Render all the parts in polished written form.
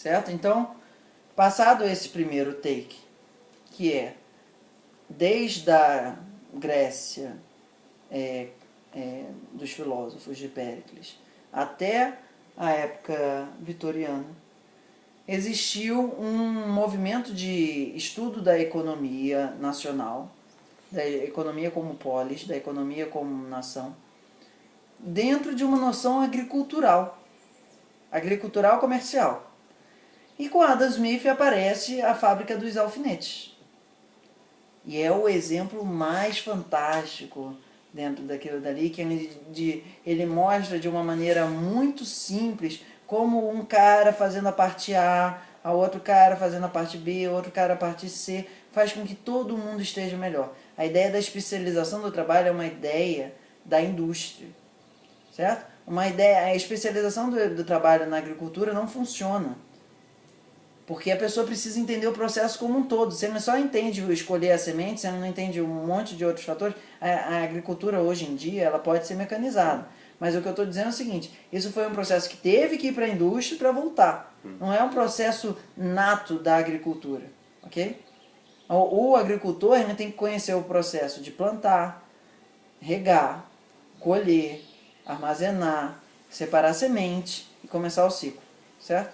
certo? Então, passado esse primeiro take, que é desde a Grécia, dos filósofos de Péricles, até a época vitoriana, existiu um movimento de estudo da economia nacional, da economia como polis, da economia como nação, dentro de uma noção agricultural comercial. E com Adam Smith aparece a fábrica dos alfinetes. E é o exemplo mais fantástico dentro daquilo dali, que ele mostra de uma maneira muito simples como um cara fazendo a parte A outro cara fazendo a parte B, outro cara a parte C, faz com que todo mundo esteja melhor. A ideia da especialização do trabalho é uma ideia da indústria, certo? A especialização do trabalho na agricultura não funciona, porque a pessoa precisa entender o processo como um todo. Você não só entende escolher a semente, você não entende um monte de outros fatores. A agricultura hoje em dia ela pode ser mecanizada. Mas o que eu estou dizendo é o seguinte, isso foi um processo que teve que ir para a indústria para voltar. Não é um processo nato da agricultura. Ok? O agricultor ainda tem que conhecer o processo de plantar, regar, colher, armazenar, separar semente e começar o ciclo. Certo?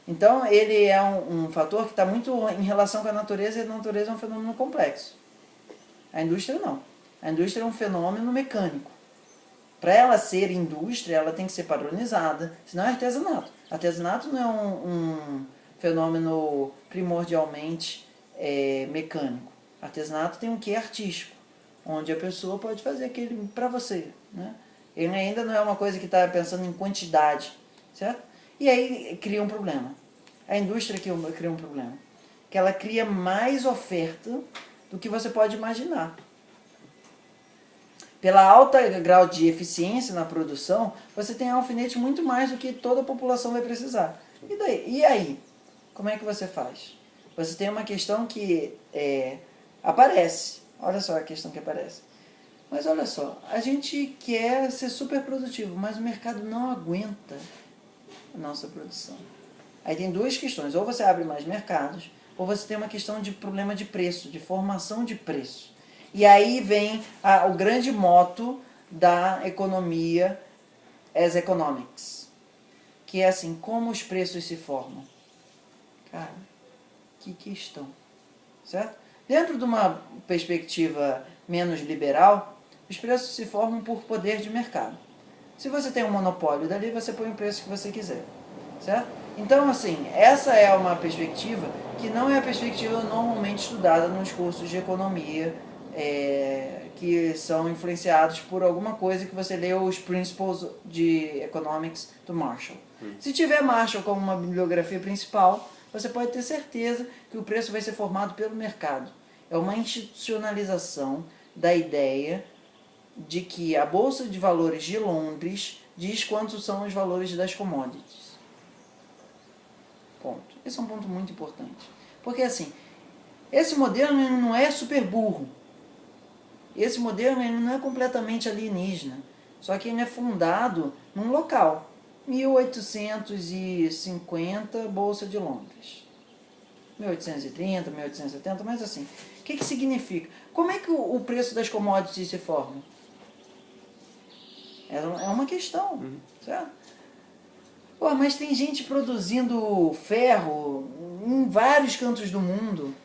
Então, ele é um fator que está muito em relação com a natureza, e a natureza é um fenômeno complexo. A indústria não. A indústria é um fenômeno mecânico. Para ela ser indústria, ela tem que ser padronizada, senão é artesanato. Artesanato não é um fenômeno primordialmente mecânico. Artesanato tem um quê artístico, onde a pessoa pode fazer aquele para você. Né? Ele ainda não é uma coisa que está pensando em quantidade, certo? E aí cria um problema. A indústria cria um problema. Que ela cria mais oferta do que você pode imaginar. Pela alta grau de eficiência na produção, você tem alfinete muito mais do que toda a população vai precisar. E daí? E aí? Como é que você faz? Você tem uma questão que aparece. Olha só a questão que aparece. Mas olha só, a gente quer ser super produtivo, mas o mercado não aguenta a nossa produção. Aí tem duas questões. Ou você abre mais mercados, ou você tem uma questão de problema de preço, de formação de preço. E aí vem o grande moto da economia as economics, que é assim, como os preços se formam. Cara, que questão, certo? Dentro de uma perspectiva menos liberal, os preços se formam por poder de mercado. Se você tem um monopólio dali, você põe o preço que você quiser, certo? Então, assim, essa é uma perspectiva que não é a perspectiva normalmente estudada nos cursos de economia, que são influenciados por alguma coisa que você leu os Principles de Economics do Marshall. Se tiver Marshall como uma bibliografia principal, você pode ter certeza que o preço vai ser formado pelo mercado. É uma institucionalização da ideia de que a Bolsa de Valores de Londres diz quantos são os valores das commodities. Ponto. Esse é um ponto muito importante. Porque assim, esse modelo não é super burro. Esse modelo não é completamente alienígena. Só que ele é fundado num local. 1850, Bolsa de Londres. 1830, 1870, mas assim, o que significa? Como é que o preço das commodities se forma? É uma questão, certo? Pô, mas tem gente produzindo ferro em vários cantos do mundo.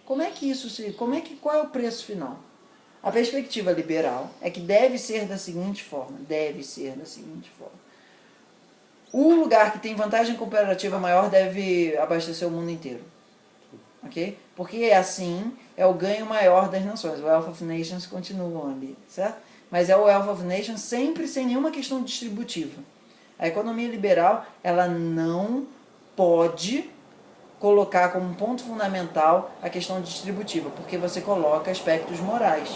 Qual é o preço final? A perspectiva liberal é que deve ser da seguinte forma. O lugar que tem vantagem comparativa maior deve abastecer o mundo inteiro. Ok? Porque assim é o ganho maior das nações. O Wealth of Nations continua ali, certo? Mas é o Wealth of Nations sempre sem nenhuma questão distributiva. A economia liberal, ela não pode colocar como ponto fundamental a questão distributiva, porque você coloca aspectos morais,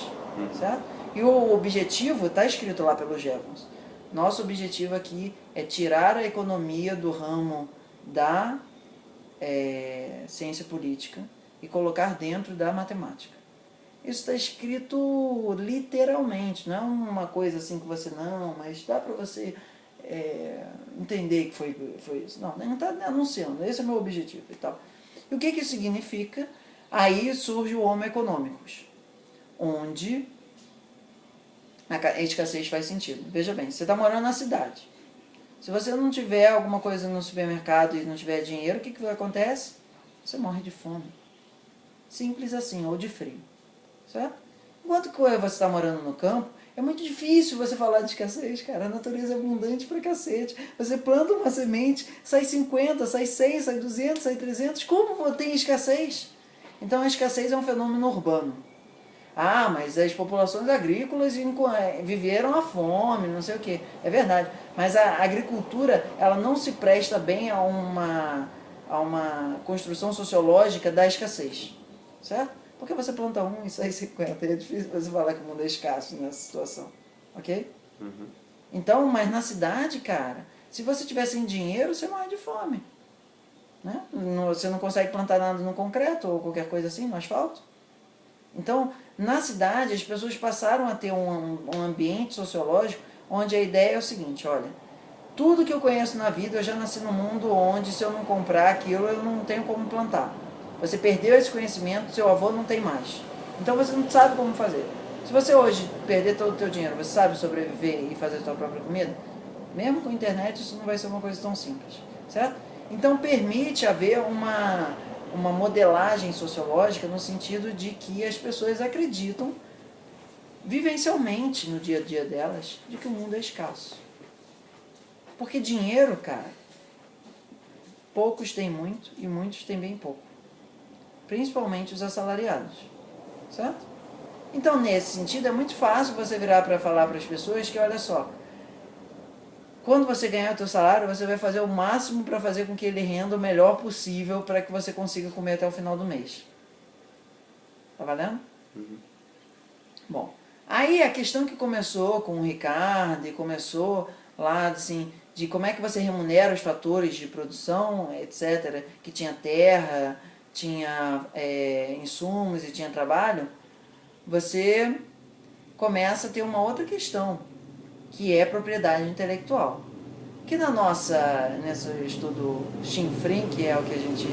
certo? E o objetivo está escrito lá pelo Jevons. Nosso objetivo aqui é tirar a economia do ramo da ciência política e colocar dentro da matemática. Isso está escrito literalmente, não é uma coisa assim que você mas dá para você entender que foi isso. Não, ele não está anunciando, esse é o meu objetivo e tal. E o que isso significa? Aí surge o Homo econômicos, onde a escassez faz sentido. Veja bem, você está morando na cidade. Se você não tiver alguma coisa no supermercado e não tiver dinheiro, o que acontece? Você morre de fome. Simples assim, ou de frio. Certo? Enquanto que você está morando no campo, é muito difícil você falar de escassez, cara. A natureza é abundante pra cacete. Você planta uma semente, sai 50, sai 100, sai 200, sai 300. Como tem escassez? Então a escassez é um fenômeno urbano. Ah, mas as populações agrícolas viveram a fome, não sei o quê. É verdade. Mas a agricultura, ela não se presta bem a uma construção sociológica da escassez. Certo? Porque você planta 1 e sai 50. É difícil você falar que o mundo é escasso nessa situação. Ok? Uhum. Então, mas na cidade, cara, se você tiver sem dinheiro, você morre de fome. Né? Você não consegue plantar nada no concreto ou qualquer coisa assim, no asfalto. Então, na cidade, as pessoas passaram a ter um ambiente sociológico onde a ideia é o seguinte, olha, tudo que eu conheço na vida, eu já nasci num mundo onde se eu não comprar aquilo, eu não tenho como plantar. Você perdeu esse conhecimento, seu avô não tem mais. Então você não sabe como fazer. Se você hoje perder todo o teu dinheiro, você sabe sobreviver e fazer a sua própria comida? Mesmo com a internet, isso não vai ser uma coisa tão simples, certo? Então permite haver uma modelagem sociológica no sentido de que as pessoas acreditam vivencialmente no dia a dia delas de que o mundo é escasso. Porque dinheiro, cara, poucos têm muito e muitos têm bem pouco. Principalmente os assalariados, certo? Então, nesse sentido, é muito fácil você virar para falar para as pessoas que, olha só, quando você ganhar o teu salário, você vai fazer o máximo para fazer com que ele renda o melhor possível para que você consiga comer até o final do mês. Tá valendo? Uhum. Bom, aí a questão que começou com o Ricardo e começou lá, assim, de como é que você remunera os fatores de produção, etc., que tinha terra, tinha insumos e tinha trabalho, você começa a ter uma outra questão, que é propriedade intelectual. Que nesse estudo chinfrim, que é o que a gente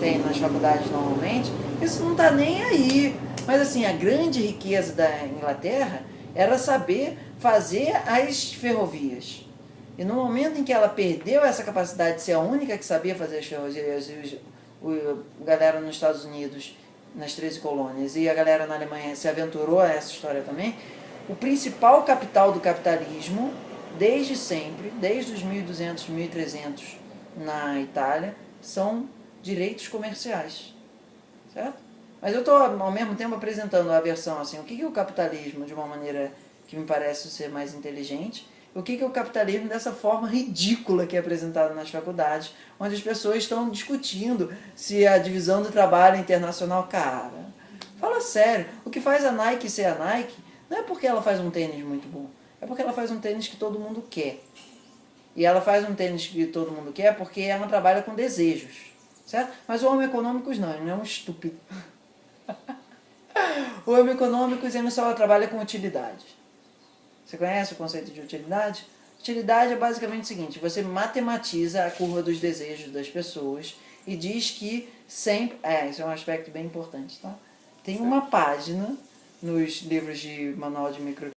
tem nas faculdades normalmente, isso não está nem aí. Mas assim, a grande riqueza da Inglaterra era saber fazer as ferrovias. E no momento em que ela perdeu essa capacidade de ser a única que sabia fazer as ferrovias, a galera nos Estados Unidos, nas 13 colônias, e a galera na Alemanha se aventurou a essa história também, o principal capital do capitalismo, desde sempre, desde os 1200, 1300 na Itália, são direitos comerciais. Certo? Mas eu estou, ao mesmo tempo, apresentando a versão assim, o que é o capitalismo de uma maneira que me parece ser mais inteligente, o que é o capitalismo dessa forma ridícula que é apresentado nas faculdades, onde as pessoas estão discutindo se a divisão do trabalho é internacional. Cara, fala sério, o que faz a Nike ser a Nike não é porque ela faz um tênis muito bom, é porque ela faz um tênis que todo mundo quer. E ela faz um tênis que todo mundo quer porque ela trabalha com desejos, certo? Mas o Homo econômicos não, ele não é um estúpido. O Homo econômicos ele só trabalha com utilidade. Você conhece o conceito de utilidade? Utilidade é basicamente o seguinte, você matematiza a curva dos desejos das pessoas e diz que sempre... isso é um aspecto bem importante, tá? Tem uma página nos livros de manual de micro